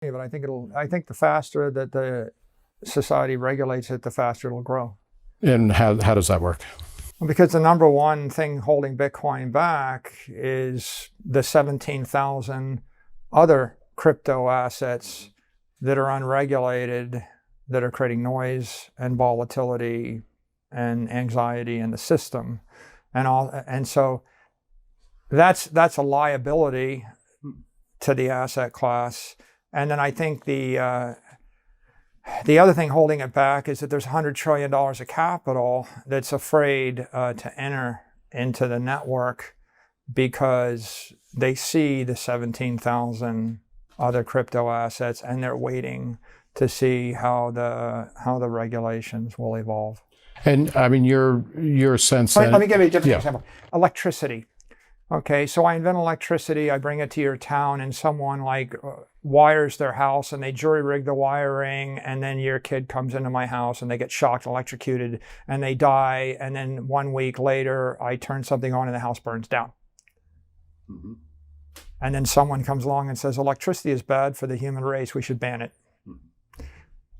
But I think the faster that the society regulates it, the faster it'll grow. And how does that work? Because the number one thing holding Bitcoin back is the 17,000 other crypto assets that are unregulated, that are creating noise and volatility and anxiety in the system. And so that's a liability to the asset class. And then I think the other thing holding it back is that there's $100 trillion of capital that's afraid to enter into the network because they see the 17,000 other crypto assets and they're waiting to see how the regulations will evolve. And I mean, your sense. Let me give you a different example. Electricity. Okay, so I invent electricity, I bring it to your town, and someone wires their house and they jury rig the wiring, and then your kid comes into my house and they get shocked, electrocuted, and they die, and then 1 week later I turn something on and the house burns down. Mm-hmm. And then someone comes along and says, electricity is bad for the human race, we should ban it.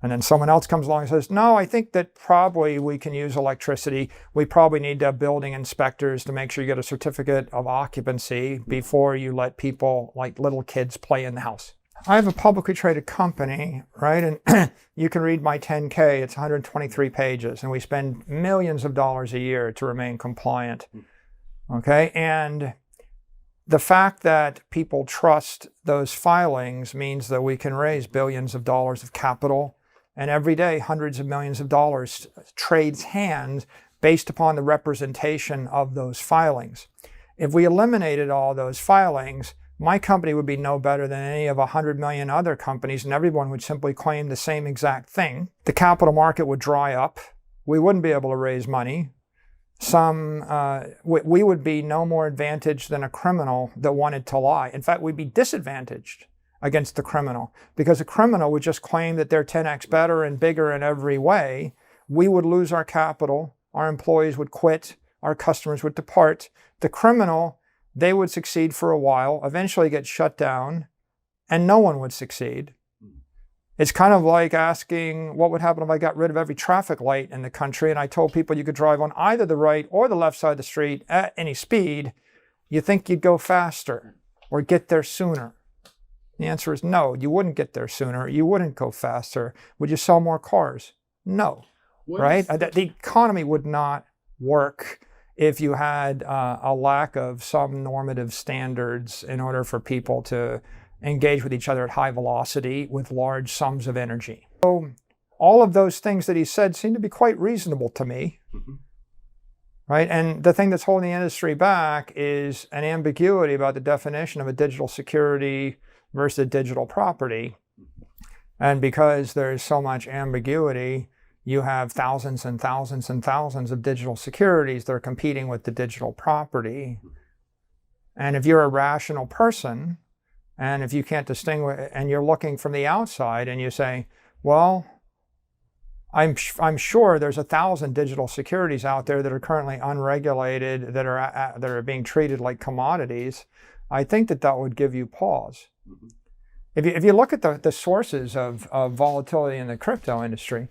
And then someone else comes along and says, no, I think that probably we can use electricity. We probably need to have building inspectors to make sure you get a certificate of occupancy before you let people, like little kids, play in the house. I have a publicly traded company, right? And you can read my 10K, it's 123 pages, and we spend millions of dollars a year to remain compliant, okay? And the fact that people trust those filings means that we can raise billions of dollars of capital. And every day, hundreds of millions of dollars trades hands based upon the representation of those filings. If we eliminated all those filings, my company would be no better than any of 100 million other companies, and everyone would simply claim the same exact thing. The capital market would dry up. We wouldn't be able to raise money. We would be no more advantaged than a criminal that wanted to lie. In fact, we'd be disadvantaged against the criminal, because a criminal would just claim that they're 10x better and bigger in every way. We would lose our capital, our employees would quit, our customers would depart. The criminal, they would succeed for a while, eventually get shut down, and no one would succeed. It's kind of like asking what would happen if I got rid of every traffic light in the country and I told people you could drive on either the right or the left side of the street at any speed. You think you'd go faster or get there sooner? The answer is no, you wouldn't get there sooner. You wouldn't go faster. Would you sell more cars? No, right? The economy would not work if you had a lack of some normative standards in order for people to engage with each other at high velocity with large sums of energy. So all of those things that he said seem to be quite reasonable to me, right? And the thing that's holding the industry back is an ambiguity about the definition of a digital security versus digital property. And because there's so much ambiguity, you have thousands and thousands and thousands of digital securities that are competing with the digital property. And if you're a rational person, and if you can't distinguish, and you're looking from the outside and you say, well, I'm sure there's 1,000 digital securities out there that are currently unregulated, that are being treated like commodities, I think that would give you pause. If you look at the sources of volatility in the crypto industry,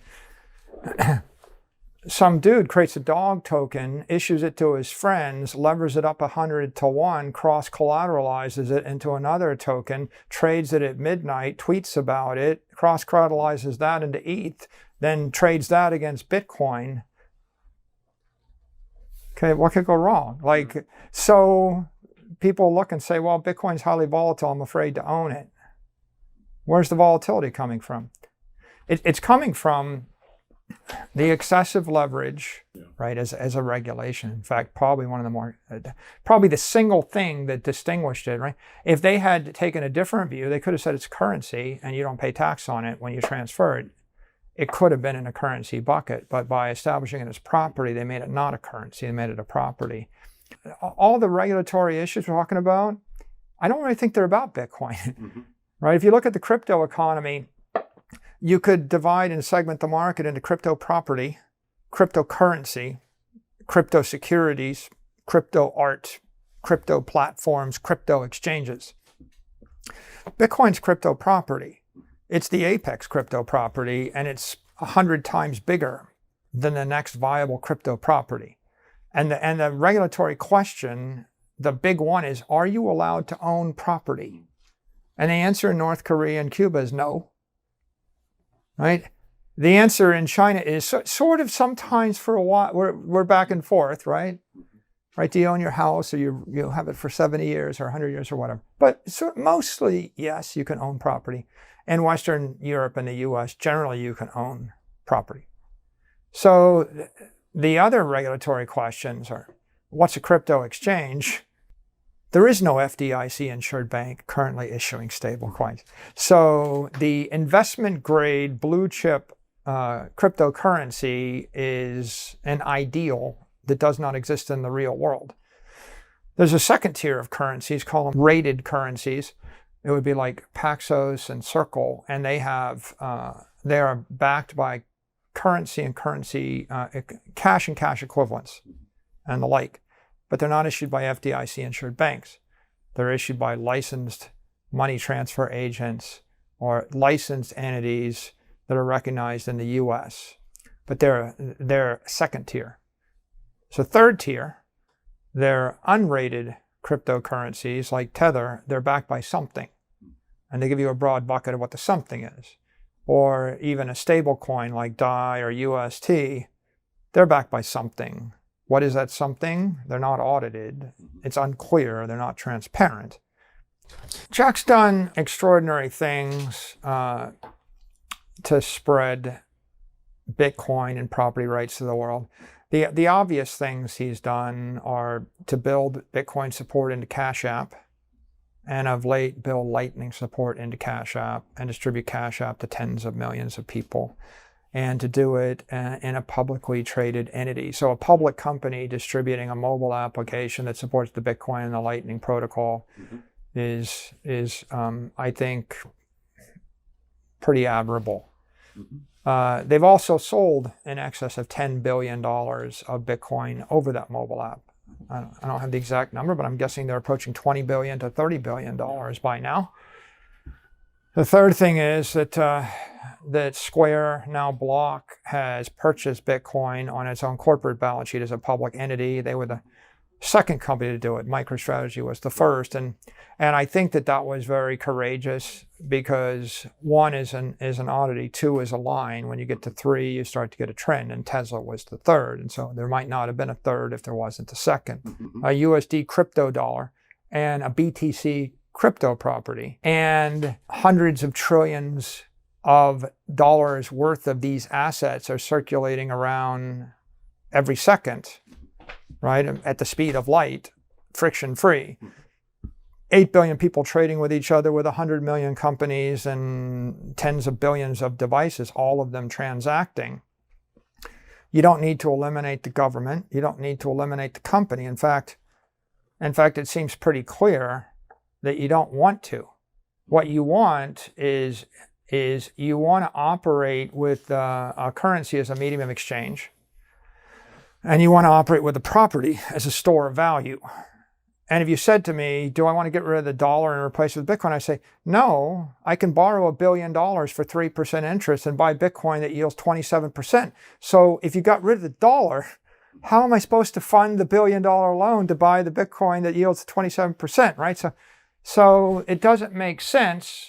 some dude creates a dog token, issues it to his friends, levers it up 100 to 1, cross-collateralizes it into another token, trades it at midnight, tweets about it, cross-collateralizes that into ETH, then trades that against Bitcoin. Okay, what could go wrong? So people look and say, well, Bitcoin's highly volatile, I'm afraid to own it. Where's the volatility coming from? It's coming from the excessive leverage, right, as a regulation. In fact, probably one of the more, probably the single thing that distinguished it, right? If they had taken a different view, they could have said it's currency and you don't pay tax on it when you transfer it. It could have been in a currency bucket, but by establishing it as property, they made it not a currency, they made it a property. All the regulatory issues we're talking about, I don't really think they're about Bitcoin, right? If you look at the crypto economy, you could divide and segment the market into crypto property, cryptocurrency, crypto securities, crypto art, crypto platforms, crypto exchanges. Bitcoin's crypto property. It's the apex crypto property, and it's 100 times bigger than the next viable crypto property. And the regulatory question, the big one is, are you allowed to own property? And the answer in North Korea and Cuba is no. Right? The answer in China is sort of sometimes for a while, we're back and forth, right? Right? Do you own your house, or you have it for 70 years or 100 years or whatever? But mostly, yes, you can own property. In Western Europe and the US, generally you can own property. So the other regulatory questions are, what's a crypto exchange? There is no FDIC insured bank currently issuing stablecoins. So the investment grade blue chip cryptocurrency is an ideal that does not exist in the real world. There's a second tier of currencies, called them rated currencies. It would be like Paxos and Circle, and they are backed by currency and currency, cash and cash equivalents and the like. But they're not issued by FDIC insured banks. They're issued by licensed money transfer agents or licensed entities that are recognized in the US. But they're second tier. So third tier, they're unrated cryptocurrencies like Tether. They're backed by something. And they give you a broad bucket of what the something is. Or even a stable coin like DAI or UST, they're backed by something. What is that something? They're not audited. It's unclear. They're not transparent. Jack's done extraordinary things to spread Bitcoin and property rights to the world. The obvious things he's done are to build Bitcoin support into Cash App, and of late build Lightning support into Cash App and distribute Cash App to tens of millions of people, and to do it in a publicly traded entity. So a public company distributing a mobile application that supports the Bitcoin and the Lightning protocol is I think, pretty admirable. They've also sold in excess of $10 billion of Bitcoin over that mobile app. I don't have the exact number, but I'm guessing they're approaching $20 billion to $30 billion by now. The third thing is that Square, now Block, has purchased Bitcoin on its own corporate balance sheet as a public entity. They were the second company to do it. MicroStrategy was the first. And I think that was very courageous, because one is an oddity, two is a line. When you get to three, you start to get a trend, and Tesla was the third. And so there might not have been a third if there wasn't a second. A USD crypto dollar and a BTC crypto property, and hundreds of trillions of dollars worth of these assets are circulating around every second, right? At the speed of light, friction-free. 8 billion people trading with each other, with 100 million companies and tens of billions of devices, all of them transacting. You don't need to eliminate the government. You don't need to eliminate the company. In fact, it seems pretty clear that you don't want to. What you want is you want to operate with a currency as a medium of exchange, and you want to operate with the property as a store of value. And if you said to me, do I want to get rid of the dollar and replace it with Bitcoin? I say, no, I can borrow $1 billion for 3% interest and buy Bitcoin that yields 27%. So if you got rid of the dollar, how am I supposed to fund the $1 billion loan to buy the Bitcoin that yields 27%, right? So it doesn't make sense